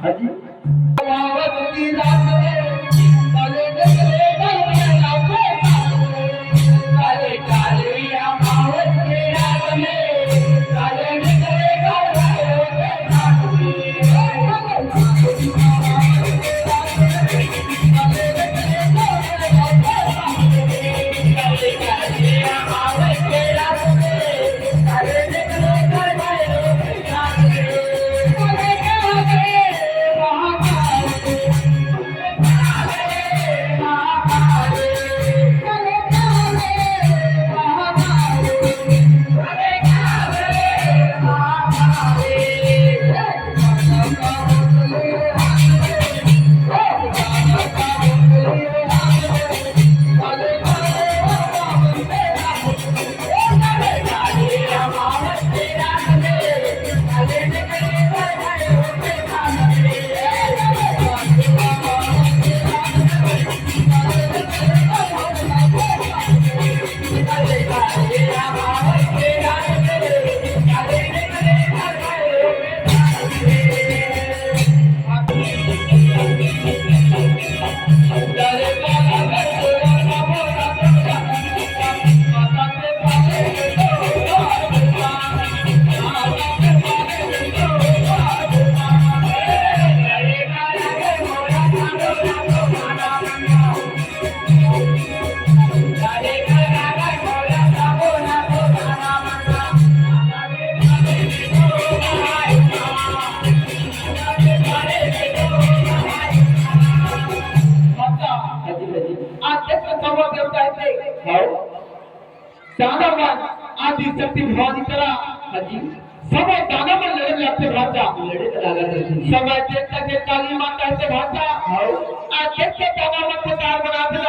हाजी मावती रात काले काले काले काले या मावती रात में काले काले दानवान आदि शक्ति भवानी करा हाजी सब दानव में लड़े लगते भाषा लड़े तो लगा करती सब देखते के काली माता से भाषा हाउ आ देखते दानव में कार बनाते